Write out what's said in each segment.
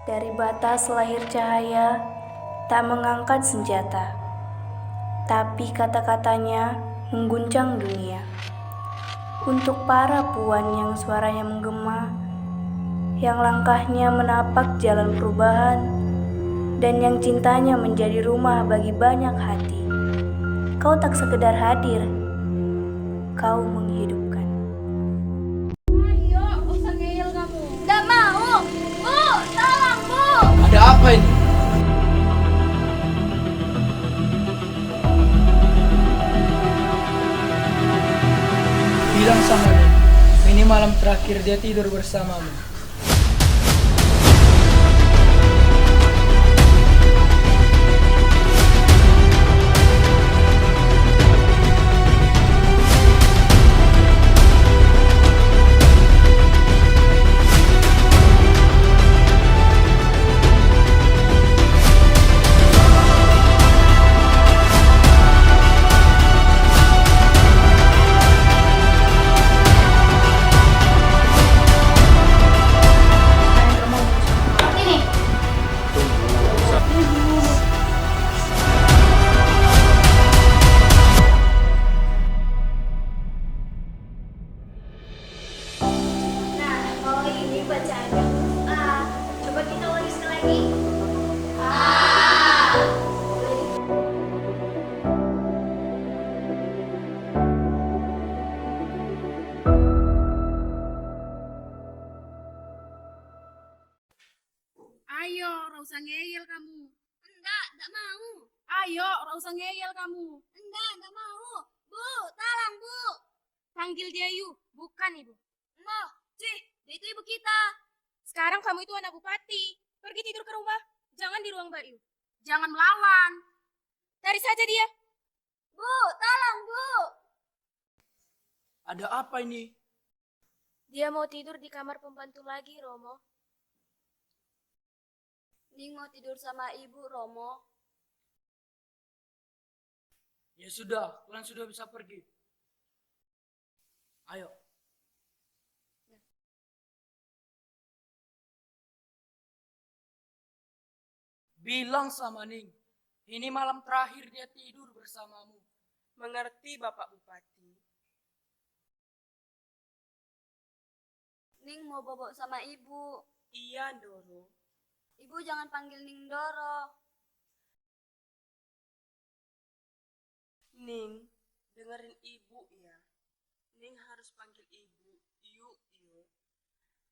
Dari batas lahir cahaya, tak mengangkat senjata, tapi kata-katanya mengguncang dunia. Untuk para puan yang suaranya menggema, yang langkahnya menapak jalan perubahan, dan yang cintanya menjadi rumah bagi banyak hati. Kau tak sekedar hadir, kau menghidupkan. Ayo, usah ngeyel kamu. Nggak mau. Bu, tolong bu. Ada apa ini? Bilang sama dia, ini malam terakhir dia tidur bersamamu. Ini. Nah, kalau ini bacaannya A. Coba kita ulangi sekali lagi. A. Ayo, ora usah ngeyel kamu. Enggak mau. Ayo, ora usah ngeyel kamu. Enggak mau. Bu, tolong bu. Panggil dia Yu, bukan ibu. Noh, cih, dia itu ibu kita. Sekarang kamu itu anak bupati. Pergi tidur ke rumah, jangan di ruang Mbak Yu. Jangan melawan. Tarik saja dia. Bu, tolong bu. Ada apa ini? Dia mau tidur di kamar pembantu lagi, Romo. Ning mau tidur sama ibu, Romo. Ya sudah, kalian sudah bisa pergi. Ayo. Bilang sama Ning, ini malam terakhir dia tidur bersamamu. Mengerti Bapak Bupati? Ning mau bobok sama ibu. Iya, Doro. Ibu jangan panggil Ning Doro. Ning, dengerin ibu ya. Ning harus panggil ibu, yuk.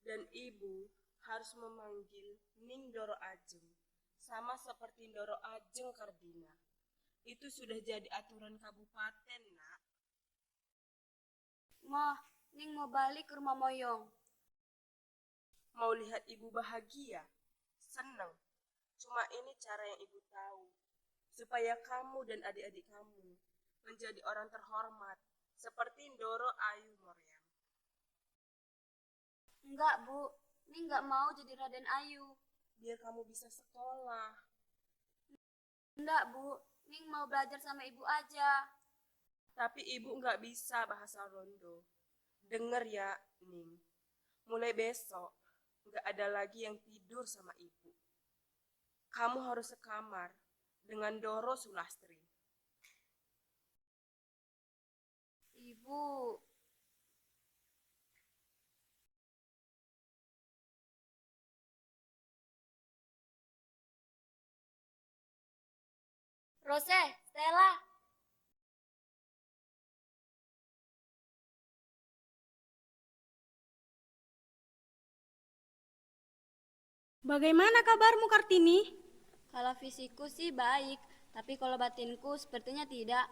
Dan ibu harus memanggil Ning Doro Ajeng. Sama seperti Doro Ajeng Kardina. Itu sudah jadi aturan kabupaten, nak. Moh, Ning mau balik ke rumah Moyong. Mau lihat ibu bahagia? Senang. Cuma ini cara yang ibu tahu. Supaya kamu dan adik-adik kamu menjadi orang terhormat. Seperti Doro Ayu Moryam. Enggak, Bu. Ning enggak mau jadi Raden Ayu. Biar kamu bisa sekolah. Enggak, Bu. Ning mau belajar sama ibu aja. Tapi ibu nggak bisa bahasa Rondo. Dengar ya, Ning. Mulai besok, nggak ada lagi yang tidur sama ibu. Kamu harus sekamar dengan Doro Sulastri. Ibu. Rose, Stella. Bagaimana kabarmu, Kartini? Kalau fisikku sih baik, tapi kalau batinku sepertinya tidak.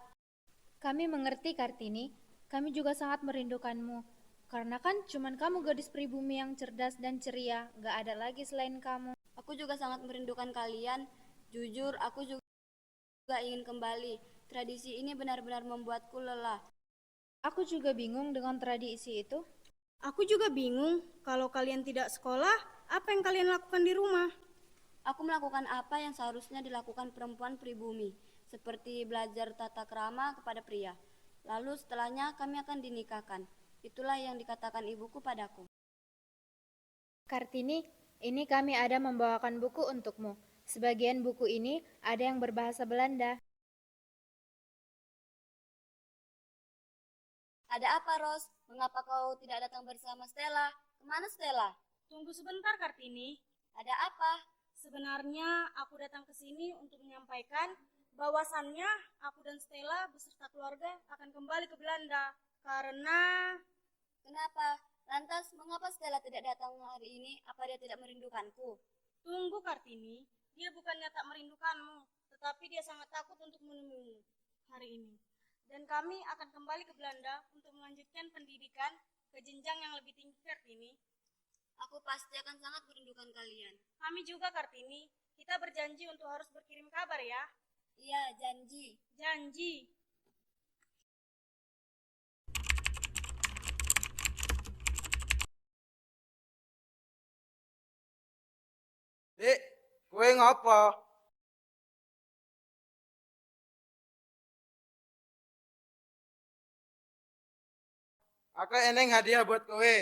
Kami mengerti, Kartini. Kami juga sangat merindukanmu. Karena kan cuman kamu gadis pribumi yang cerdas dan ceria. Gak ada lagi selain kamu. Aku juga sangat merindukan kalian. Jujur, aku juga ingin kembali. Tradisi ini benar-benar membuatku lelah. Aku juga bingung dengan tradisi itu. Aku juga bingung, kalau kalian tidak sekolah, apa yang kalian lakukan di rumah? Aku melakukan apa yang seharusnya dilakukan perempuan pribumi, seperti belajar tata krama kepada pria. Lalu setelahnya kami akan dinikahkan. Itulah yang dikatakan ibuku padaku. Kartini, Ini kami ada membawakan buku untukmu. Sebagian buku ini ada yang berbahasa Belanda. Ada apa, Ros? Mengapa kau tidak datang bersama Stella? Kemana Stella? Tunggu sebentar, Kartini. Ada apa? Sebenarnya aku datang ke sini untuk menyampaikan bahwasannya aku dan Stella beserta keluarga akan kembali ke Belanda. Karena Kenapa? Lantas, mengapa Stella tidak datang hari ini? Apa dia tidak merindukanku? tunggu, Kartini, dia bukannya tak merindukanmu, tetapi dia sangat takut untuk menemuimu hari ini. Dan kami akan kembali ke Belanda untuk melanjutkan pendidikan ke jenjang yang lebih tinggi, Kartini. Aku pasti akan sangat merindukan kalian. Kami juga, Kartini. Kita berjanji untuk harus berkirim kabar ya. Iya, janji. Janji. Dek, kowe ngapa? Aku eneng hadiah buat kowe.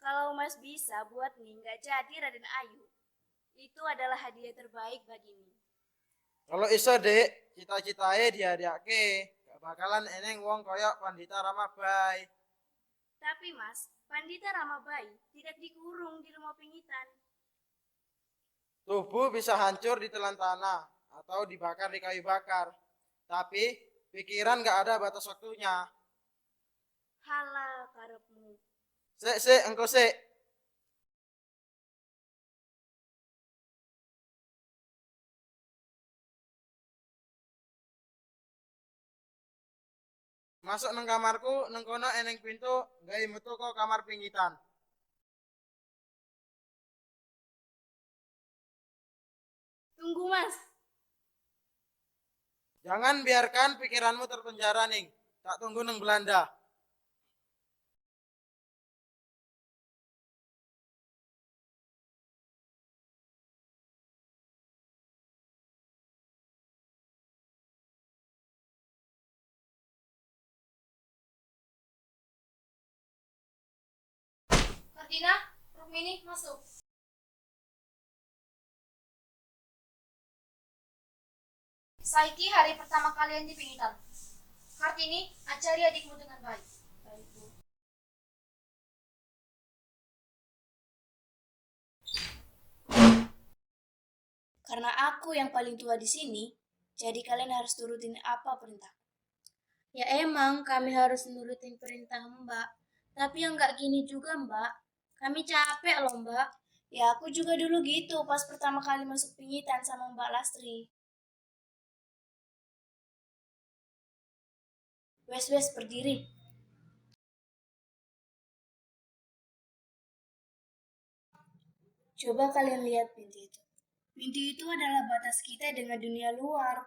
Kalau Mas bisa buat Ning gak jadi Raden Ayu, itu adalah hadiah terbaik bagimu. Kalau iso, Dek, cita-citae dihadiahke. Gak bakalan eneng wong koyok Pandita Ramabai. Tapi Mas, Pandita Ramabai tidak dikurung di rumah pingitan. Tubuh bisa hancur di telan tanah atau dibakar di kayu bakar. Tapi pikiran gak ada batas waktunya. Halal karepmu. Sik, engko sik. Masuk nang kamarku, nang kono eneng pintu, gawe metu kok kamar pingitan. Tunggu Mas. Jangan biarkan pikiranmu terpenjara, Ning. Tak tunggu nang Belanda. Kartina, Rukmini masuk. Saiki hari pertama kalian di pingitan. Kartini, ajari adikmu dengan baik. Baik, Bu. Karena aku yang paling tua di sini, jadi kalian harus turutin apa perintah. Ya emang kami harus nurutin perintah Mbak. Tapi yang nggak gini juga Mbak. Kami capek loh Mbak. Ya aku juga dulu gitu pas pertama kali masuk pingitan sama Mbak Lastri. Wes berdiri. Coba kalian lihat pintu itu. Pintu itu adalah batas kita dengan dunia luar.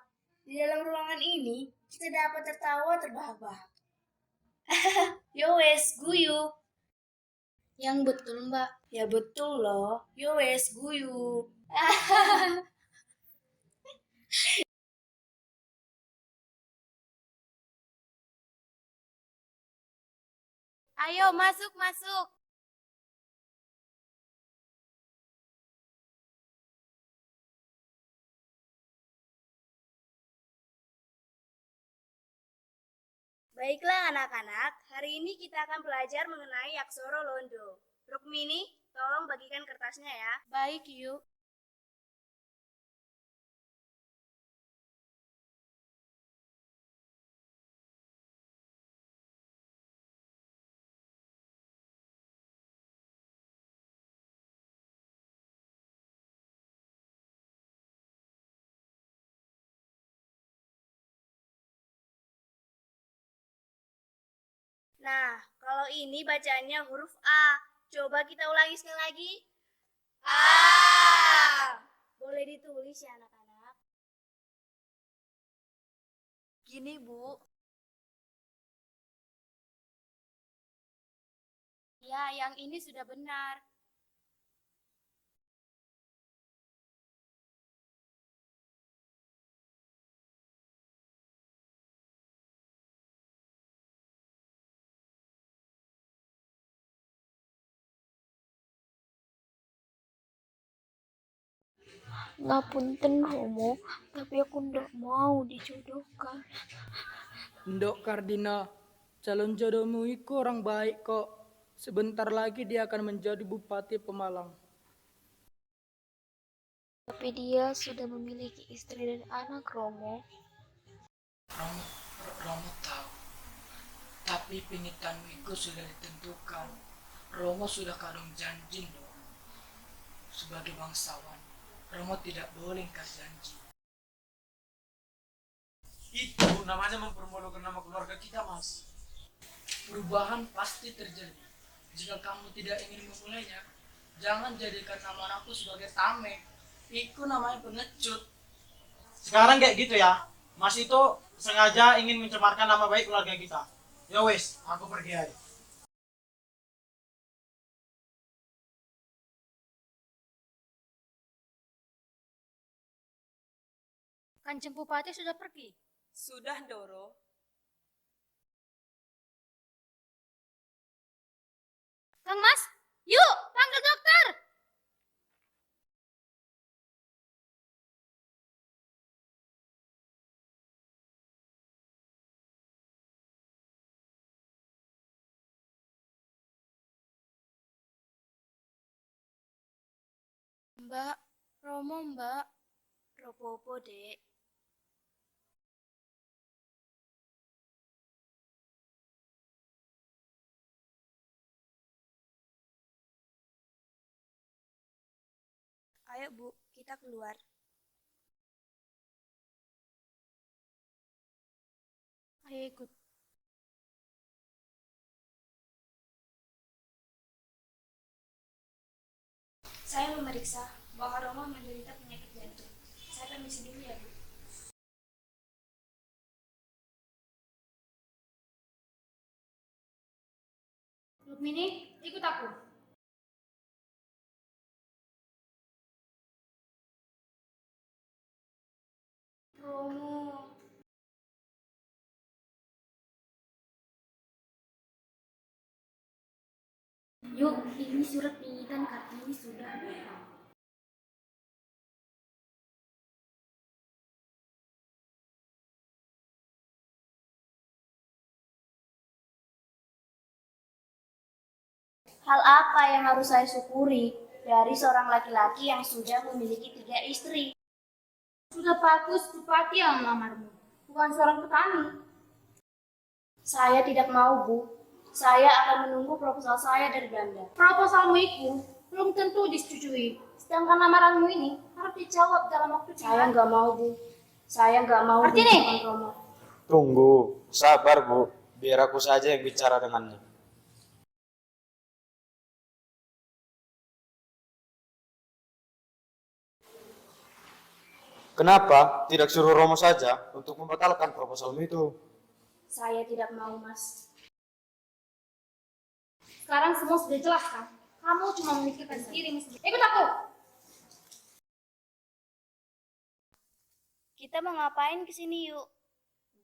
Di dalam ruangan ini, kita dapat tertawa terbahak-bahak. Yo wes, guyu. Yang betul mbak. Ya betul loh. Yo wes, guyu. Ayo masuk. Baiklah anak-anak, hari ini kita akan belajar mengenai aksara londo. Rukmini, tolong bagikan kertasnya ya. Baik, yuk. Nah, kalau ini bacanya huruf A. Coba kita ulangi sekali lagi. A. Boleh ditulis ya anak-anak. Gini, Bu. Ya, yang ini sudah benar. Ngapunten Romo, tapi aku ndak mau dijodohkan. Ndok Kardina, calon jodohmu itu orang baik kok. Sebentar lagi dia akan menjadi Bupati Pemalang. Tapi dia sudah memiliki istri dan anak, Romo. Romo, Romo tahu, tapi pinitanmu itu sudah ditentukan. Romo sudah kadung janji dong. Sebagai bangsawan, Romo tidak boleh ingkar janji. Itu namanya mempermalukan nama keluarga kita, Mas. Perubahan pasti terjadi. Jika kamu tidak ingin memulainya, jangan jadikan nama aku sebagai tameng. Itu namanya pengecut. Sekarang kayak gitu ya. Mas itu sengaja ingin mencemarkan nama baik keluarga kita. Ya wes, aku pergi aja. Kanjeng Bupati sudah pergi. Sudah, Doro. Kang Mas, yuk panggil dokter. Mbak, Romo, Mbak. Ropo-opo, Dek. Ayo, Bu, kita keluar. Ayo ikut. Saya memeriksa bahwa Romo menderita penyakit jantung. Saya permisi dulu ya, Bu. Rukmini, ikut aku. Romo. Yuk, ini surat pingitan Kartini sudah. Hal apa yang harus saya syukuri dari seorang laki-laki yang sudah memiliki 3 istri? Sudah bagus Bupati yang melamarmu, bukan seorang petani. Saya tidak mau, Bu. Saya akan menunggu proposal saya dari Belanda. Proposalmu itu belum tentu disetujui. Sedangkan lamaranmu ini harus dijawab dalam waktu Saya singkat. nggak mau, Bu. Saya nggak mau Kartini! dengan Romo. Tunggu, sabar Bu. Biar aku saja yang bicara dengannya. Kenapa tidak suruh Romo saja untuk membatalkan proposalmu itu? Saya tidak mau, Mas. Sekarang semua sudah jelas kan? Kamu cuma memikirkan dirimu sendiri. Ikut aku! Kita mau ngapain ke sini, yuk?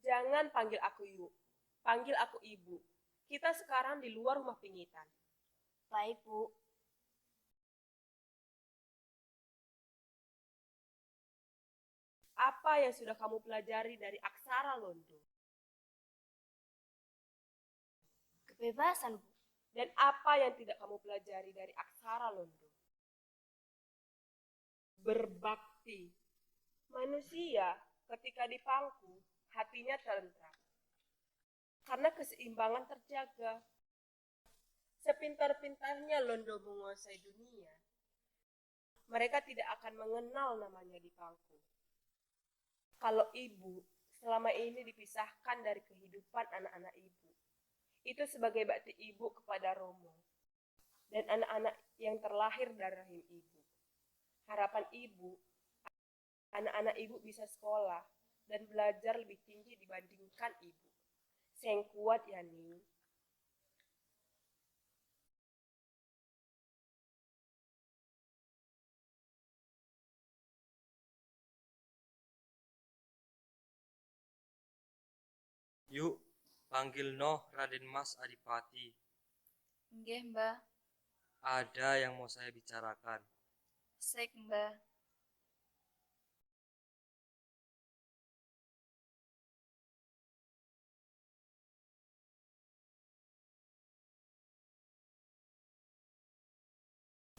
Jangan panggil aku Yu. Panggil aku Ibu. Kita sekarang di luar rumah pingitan. Baik, Bu. Apa yang sudah kamu pelajari dari aksara Londo? Kebebasan, Bu. Dan apa yang tidak kamu pelajari dari aksara Londo? Berbakti. Manusia ketika di pangku, hatinya tentram. Karena keseimbangan terjaga. Sepintar-pintarnya Londo menguasai dunia, mereka tidak akan mengenal namanya di pangku. Kalau ibu selama ini dipisahkan dari kehidupan anak-anak ibu, itu sebagai bakti ibu kepada Romo dan anak-anak yang terlahir dari rahim ibu. Harapan ibu, anak-anak ibu bisa sekolah dan belajar lebih tinggi dibandingkan ibu. Seng kuat ya nih. Yuk, panggil Noh Raden Mas Adipati. Nggih, Mbah. Ada yang mau saya bicarakan. Sek, Mbah.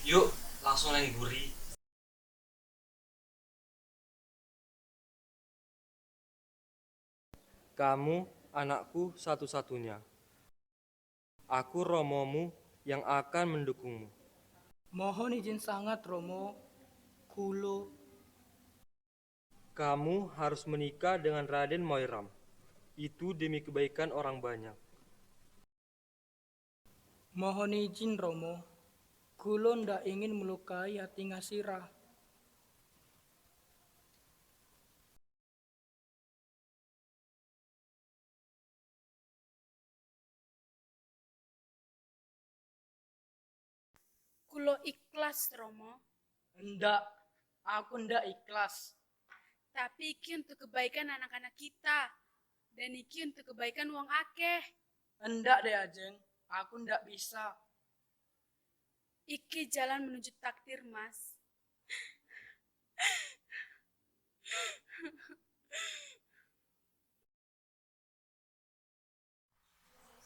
Yuk, langsung lain guri. Kamu anakku satu-satunya. Aku Romomu yang akan mendukungmu. Mohon izin sangat, Romo. Kulo. Kamu harus menikah dengan Raden Moiram. Itu demi kebaikan orang banyak. Mohon izin, Romo. Kulo ndak ingin melukai hati Ngasirah. Kulo ikhlas, Romo. Ndak, aku ndak ikhlas. Tapi iki untuk kebaikan anak-anak kita. Dan iki untuk kebaikan wong akeh. Ndak deh Ajeng, aku ndak bisa. Iki jalan menuju takdir, Mas.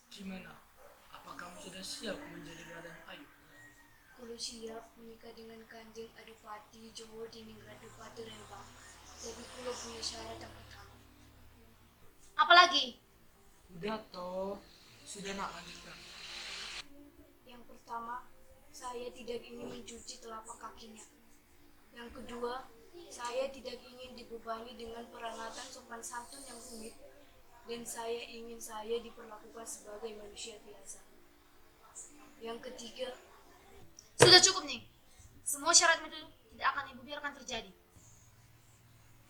Gimana? Apa kamu sudah siap menjadi Raden Ayu? Kulo siap menikah dengan Kanjeng Adipati Jowo Diningrat Bupati Rembang. Tapi kulo punya syarat yang pertama. Apalagi? Udah toh, sudah nak lanjutkan. Yang pertama, saya tidak ingin mencuci telapak kakinya. Yang kedua, saya tidak ingin dibebani dengan perangatan sopan santun yang rumit. Dan saya ingin saya diperlakukan sebagai manusia biasa. Yang ketiga, Sudah cukup nih. Semua syarat itu tidak akan ibu biarkan terjadi.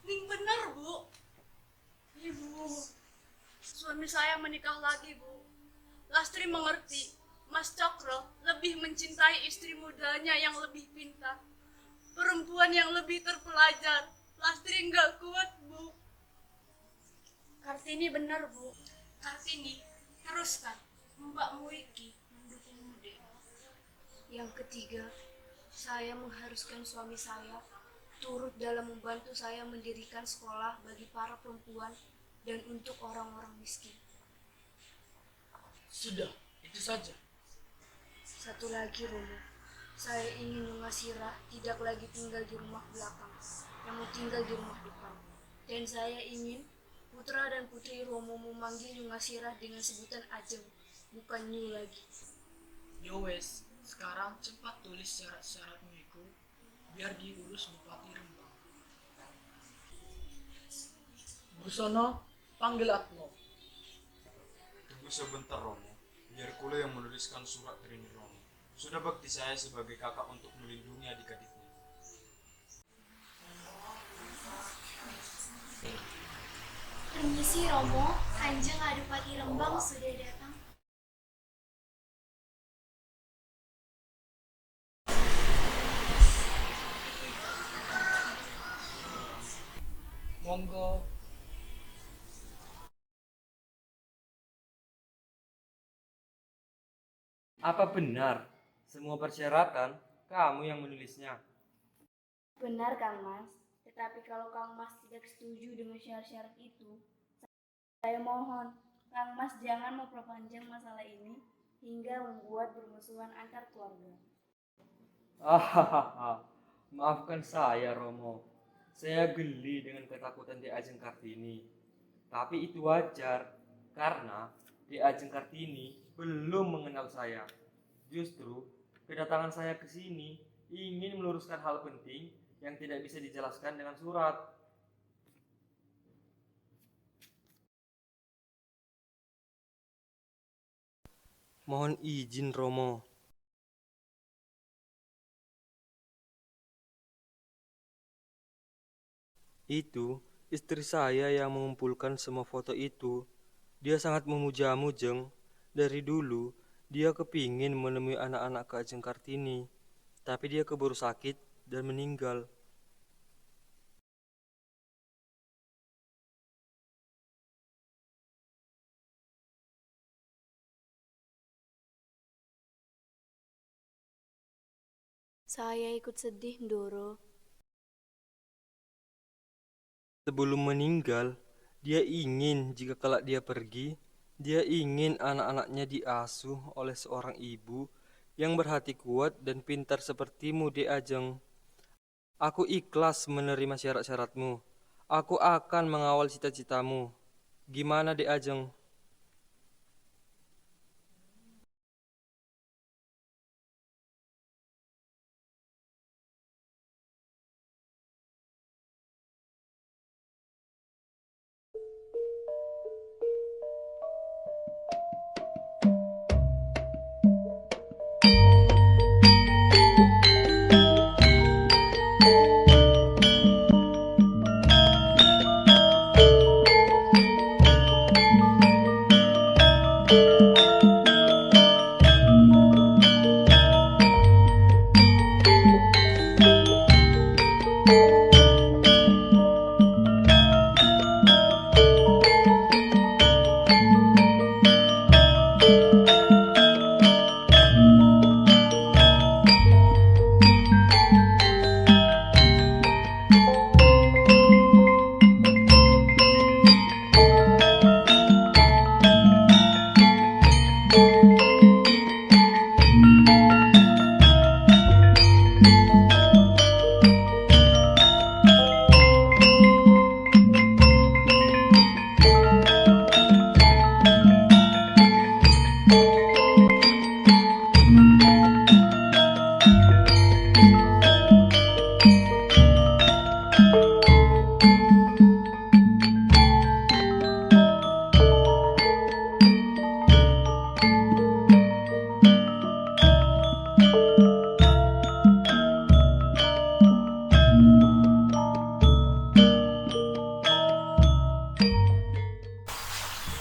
Ning benar, Bu. Ibu, suami saya menikah lagi, Bu. Lastri mengerti, Mas Cokro lebih mencintai istri mudanya yang lebih pintar. Perempuan yang lebih terpelajar. Lastri nggak kuat, Bu. Kartini benar, Bu. Kartini, teruskan. Mbak Muiki mendukungmu, Dek. yang ketiga, saya mengharuskan suami saya turut dalam membantu saya mendirikan sekolah bagi para perempuan dan untuk orang-orang miskin. Sudah, itu saja. Satu lagi, Romo. Saya ingin Nungasirah tidak lagi tinggal di rumah belakang, namun tinggal di rumah depan. Dan saya ingin putra dan putri Romo memanggil Nungasirah dengan sebutan Ajeng, bukan Nyu lagi. Yowes, sekarang cepat tulis syarat-syaratmu itu, biar diurus Bupati Rembang. Busono, panggil Atmo. Tunggu sebentar Romo, biar Kulo yang menuliskan surat Rini Romo. Sudah bakti saya sebagai kakak untuk melindungi adik-adiknya. Permisi Romo, Kanjeng Adipati Rembang sudah datang. Monggo. Apa benar semua persyaratan kamu yang menulisnya? Benar, Kang Mas. Tetapi kalau Kang Mas tidak setuju dengan syarat-syarat itu, saya mohon Kang Mas jangan memperpanjang masalah ini hingga membuat permusuhan antar keluarga. Hahaha, maafkan saya Romo. Saya geli dengan ketakutan Di Ajeng Kartini. Tapi itu wajar, karena Di Ajeng Kartini belum mengenal saya. Justru, kedatangan saya ke sini ingin meluruskan hal penting yang tidak bisa dijelaskan dengan surat. Mohon izin Romo. Itu istri saya yang mengumpulkan semua foto itu. Dia sangat memujamu, Jeng. Dari dulu, dia kepingin menemui anak-anak Kak Ajeng Kartini. Tapi dia keburu sakit dan meninggal. Saya ikut sedih, Ndoro. Sebelum meninggal, dia ingin jika kelak dia pergi, dia ingin anak-anaknya diasuh oleh seorang ibu yang berhati kuat dan pintar sepertimu, Dek Ajeng. Aku ikhlas menerima syarat-syaratmu. Aku akan mengawal cita-citamu. Gimana, Dek Ajeng?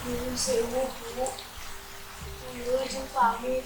Nyuwun sewu, Bu. Monggo Ajeng pamit.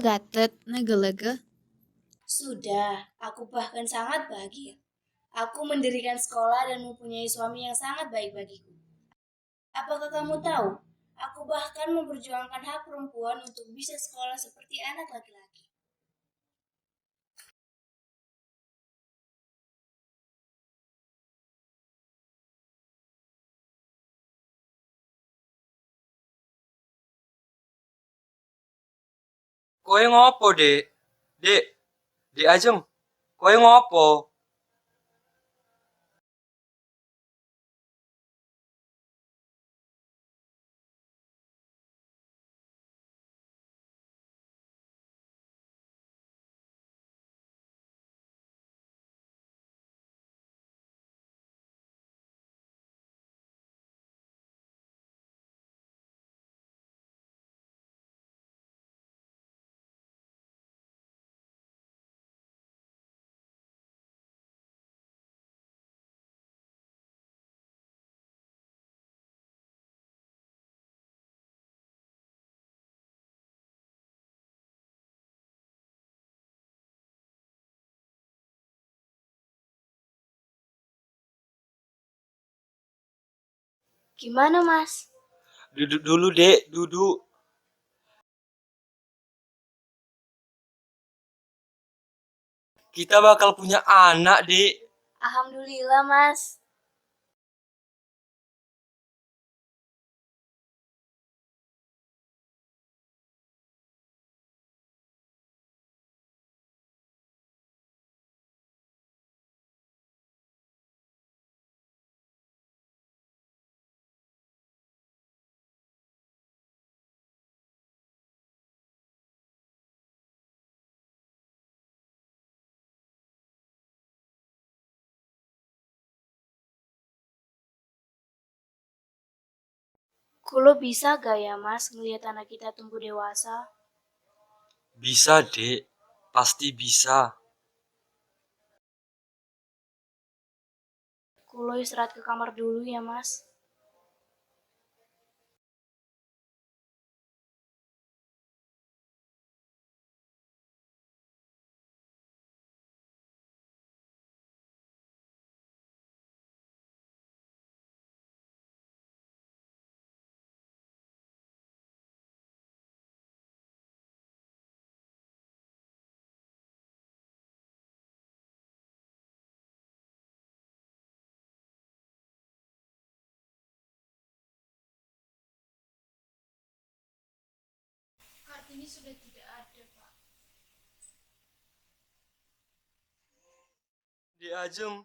Gatet nege-lege. Sudah, aku bahkan sangat bahagia. Aku mendirikan sekolah dan mempunyai suami yang sangat baik bagiku. Apakah kamu tahu? Aku bahkan memperjuangkan hak perempuan untuk bisa sekolah seperti anak laki-laki. kowe ngopo, Dek? Dek, Dek Ajeng, kowe ngopo? Gimana, Mas? Duduk dulu, Dek, duduk. Kita bakal punya anak, Dek. Alhamdulillah, Mas. Kulo bisa gak ya, Mas, ngelihat anak kita tumbuh dewasa? Bisa, Dek. Pasti bisa. Kulo istirahat ke kamar dulu ya, Mas. Kartini sudah tidak ada, Pak. Dek Ajeng.